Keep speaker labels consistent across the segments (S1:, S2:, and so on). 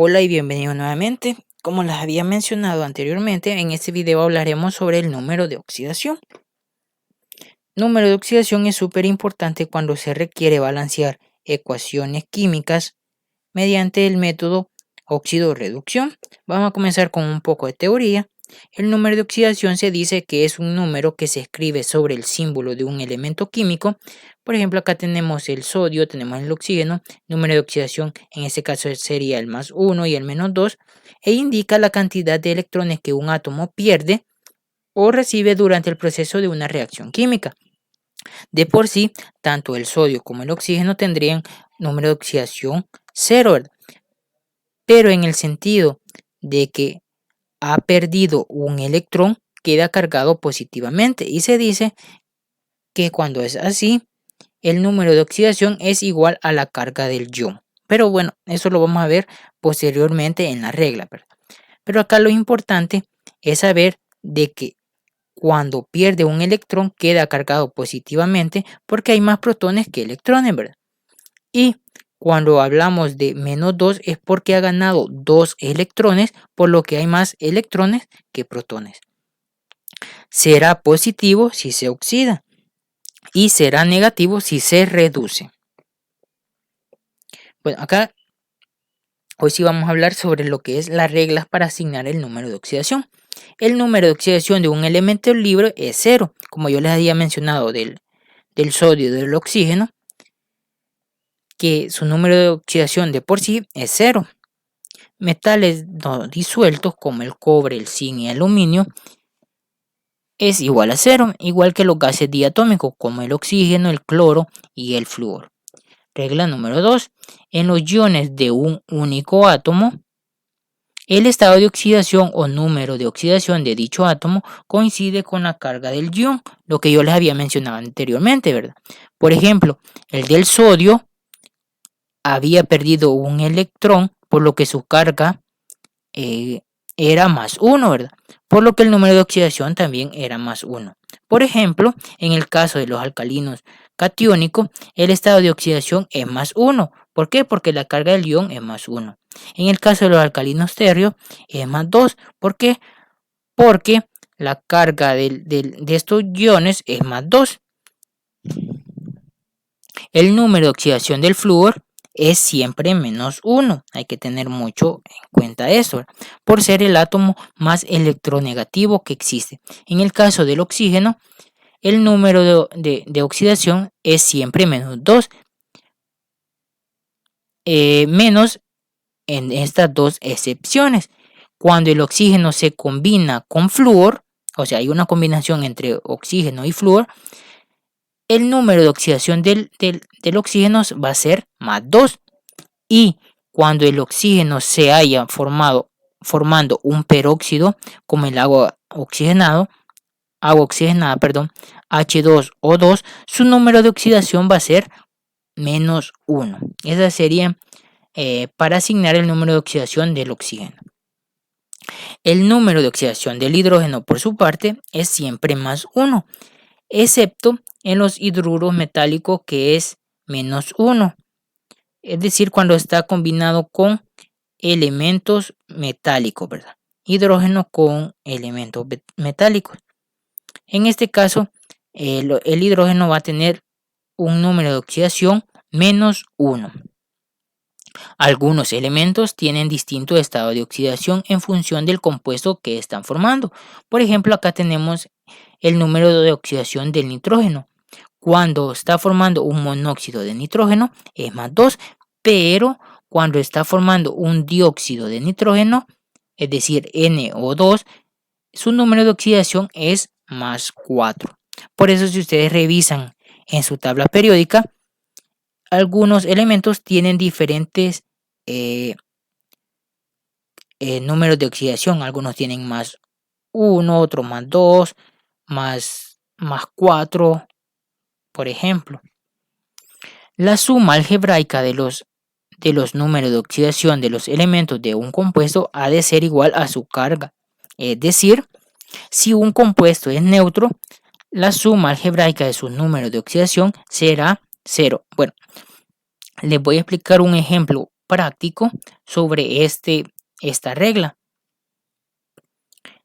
S1: Hola y bienvenido nuevamente. Como les había mencionado anteriormente, en este video hablaremos sobre el número de oxidación. Número de oxidación es súper importante cuando se requiere balancear ecuaciones químicas mediante el método óxido-reducción. Vamos a comenzar con un poco de teoría. El número de oxidación se dice que es un número que se escribe sobre el símbolo de un elemento químico. Por ejemplo, acá tenemos el sodio, tenemos el oxígeno. Número de oxidación en este caso sería el +1 y el -2 e indica la cantidad de electrones que un átomo pierde o recibe durante el proceso de una reacción química. De por sí, tanto el sodio como el oxígeno tendrían número de oxidación 0, ¿verdad? Pero en el sentido de que ha perdido un electrón, queda cargado positivamente y se dice que cuando es así, el número de oxidación es igual a la carga del ion. Pero bueno, eso lo vamos a ver posteriormente en la regla, ¿verdad? Pero acá lo importante es saber de que cuando pierde un electrón queda cargado positivamente porque hay más protones que electrones, ¿verdad? Y cuando hablamos de -2 es porque ha ganado 2 electrones, por lo que hay más electrones que protones. Será positivo si se oxida y será negativo si se reduce. Bueno, acá hoy sí vamos a hablar sobre lo que es las reglas para asignar el número de oxidación. El número de oxidación de un elemento libre es 0, como yo les había mencionado del sodio y del oxígeno, que su número de oxidación de por sí es 0. Metales no disueltos como el cobre, el zinc y el aluminio es igual a 0, igual que los gases diatómicos como el oxígeno, el cloro y el flúor. Regla número 2. En los iones de un único átomo, el estado de oxidación o número de oxidación de dicho átomo coincide con la carga del ion, lo que yo les había mencionado anteriormente, ¿verdad? Por ejemplo, el del sodio había perdido un electrón, por lo que su carga era +1, ¿verdad? Por lo que el número de oxidación también era +1. Por ejemplo, en el caso de los alcalinos catiónicos, el estado de oxidación es +1. ¿Por qué? Porque la carga del ion es +1. En el caso de los alcalinos térreos es +2. ¿Por qué? Porque la carga de estos iones es +2. El número de oxidación del flúor es siempre -1. Hay que tener mucho en cuenta eso, por ser el átomo más electronegativo que existe. En el caso del oxígeno, el número de oxidación es siempre -2, menos en estas dos excepciones. Cuando el oxígeno se combina con flúor, o sea, hay una combinación entre oxígeno y flúor, el número de oxidación del oxígeno va a ser +2. Y cuando el oxígeno se haya formando un peróxido, como el agua oxigenada, H2O2, su número de oxidación va a ser -1. Esa sería para asignar el número de oxidación del oxígeno. El número de oxidación del hidrógeno, por su parte, es siempre +1, excepto en los hidruros metálicos, que es -1. Es decir, cuando está combinado con elementos metálicos, ¿verdad? Hidrógeno con elementos metálicos. En este caso, el hidrógeno va a tener un número de oxidación -1. Algunos elementos tienen distinto estado de oxidación en función del compuesto que están formando. Por ejemplo, acá tenemos el número de oxidación del nitrógeno. Cuando está formando un monóxido de nitrógeno es +2, pero cuando está formando un dióxido de nitrógeno, es decir, NO2, su número de oxidación es +4. Por eso, si ustedes revisan en su tabla periódica, algunos elementos tienen diferentes números de oxidación. Algunos tienen +1, otros +2, +4, por ejemplo. La suma algebraica de los números de oxidación de los elementos de un compuesto ha de ser igual a su carga. Es decir, si un compuesto es neutro, la suma algebraica de sus números de oxidación será 0. Bueno, les voy a explicar un ejemplo práctico sobre esta regla.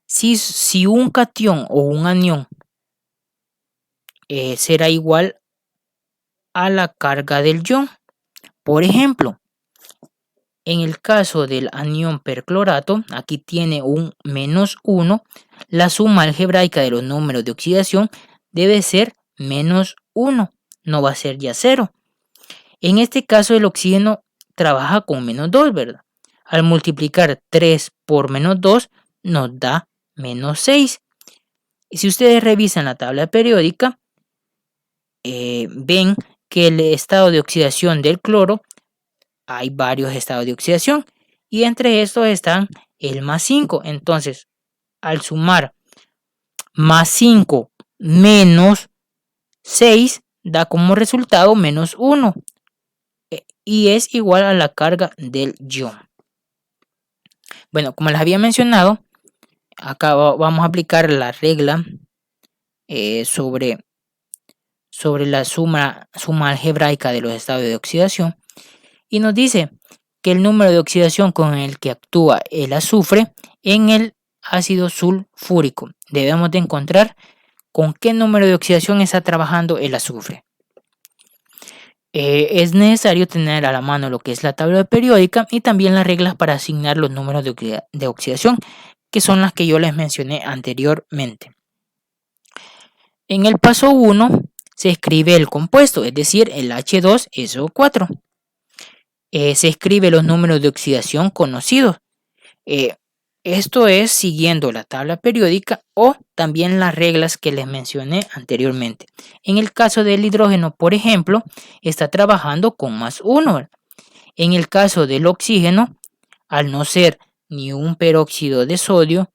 S1: Si un catión o un anión será igual a la carga del ion. Por ejemplo, en el caso del anión perclorato, aquí tiene un -1, la suma algebraica de los números de oxidación debe ser -1, no va a ser ya 0. En este caso el oxígeno trabaja con -2, ¿verdad? Al multiplicar 3 por -2 nos da -6. Y si ustedes revisan la tabla periódica, ven que el estado de oxidación del cloro, hay varios estados de oxidación y entre estos están el +5. Entonces, al sumar +5 menos 6 da como resultado -1 y es igual a la carga del ion. Bueno, como les había mencionado, acá vamos a aplicar la regla sobre la suma algebraica de los estados de oxidación y nos dice que el número de oxidación con el que actúa el azufre en el ácido sulfúrico. Debemos de encontrar con qué número de oxidación está trabajando el azufre. Es necesario tener a la mano lo que es la tabla periódica y también las reglas para asignar los números de oxidación, que son las que yo les mencioné anteriormente. En el paso 1 se escribe el compuesto, es decir, el H2SO4. Se escribe los números de oxidación conocidos. Esto es siguiendo la tabla periódica o también las reglas que les mencioné anteriormente. En el caso del hidrógeno, por ejemplo, está trabajando con +1. En el caso del oxígeno, al no ser ni un peróxido de sodio,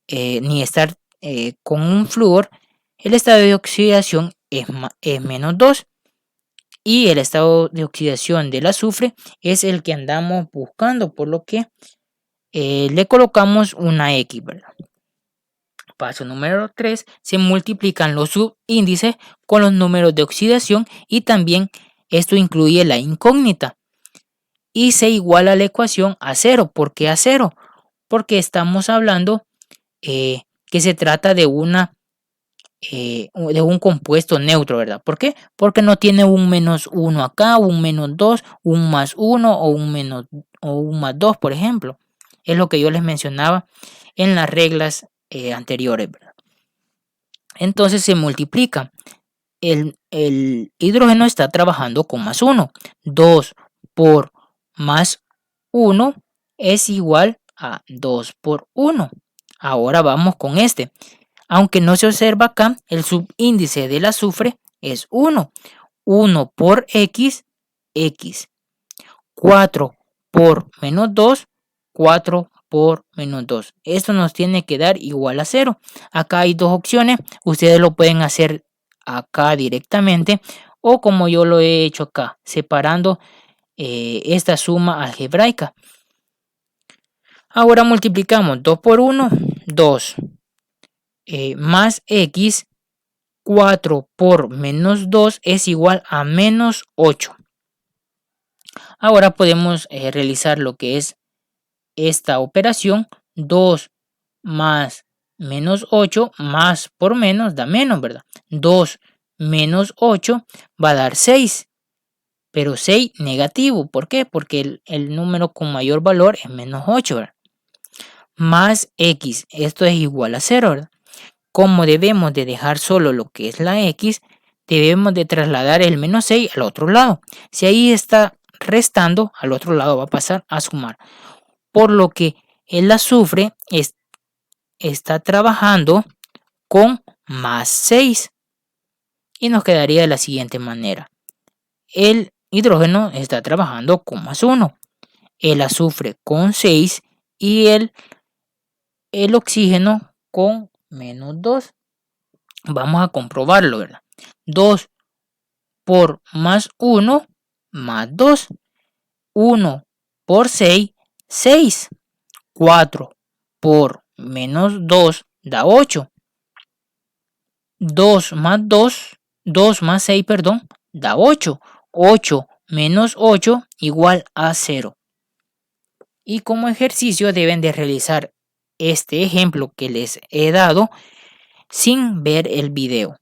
S1: ni estar con un flúor, el estado de oxidación es -2. Y el estado de oxidación del azufre es el que andamos buscando, por lo que le colocamos una X, ¿verdad? Paso número 3, se multiplican los subíndices con los números de oxidación y también esto incluye la incógnita. Y se iguala la ecuación a 0. ¿Por qué a 0? Porque estamos hablando que se trata de un compuesto neutro, ¿verdad? ¿Por qué? Porque no tiene un -1 acá, un -2, un +1 o un +2, por ejemplo. Es lo que yo les mencionaba en las reglas anteriores, ¿verdad? Entonces se multiplica. El hidrógeno está trabajando con +1. 2 por +1 es igual a 2 por 1. Ahora vamos con este. Aunque no se observa acá, el subíndice del azufre es 1. 1 por X, X. 4 por -2, 4 por -2. Esto nos tiene que dar igual a 0. Acá hay dos opciones. Ustedes lo pueden hacer acá directamente o como yo lo he hecho acá, separando esta suma algebraica. Ahora multiplicamos 2 por 1, 2. Más X, 4 por -2 es igual a -8. Ahora podemos realizar lo que es esta operación. 2 más -8 más por menos da menos, ¿verdad? 2 menos 8 va a dar 6, pero 6 negativo. ¿Por qué? Porque el número con mayor valor es -8, ¿verdad? Más X, esto es igual a 0, ¿verdad? Como debemos de dejar solo lo que es la X, debemos de trasladar el -6 al otro lado. Si ahí está restando, al otro lado va a pasar a sumar. Por lo que el azufre está trabajando con +6. Y nos quedaría de la siguiente manera. El hidrógeno está trabajando con +1. El azufre con 6 y el oxígeno con -2. Vamos a comprobarlo, ¿verdad? 2 por +1 más 2. 1 por 6, 6. 4 por -2 da 8. 2 más 2, 2 más 6, perdón, da 8. 8 menos 8 igual a 0. Y como ejercicio deben de realizar este ejemplo que les he dado sin ver el video.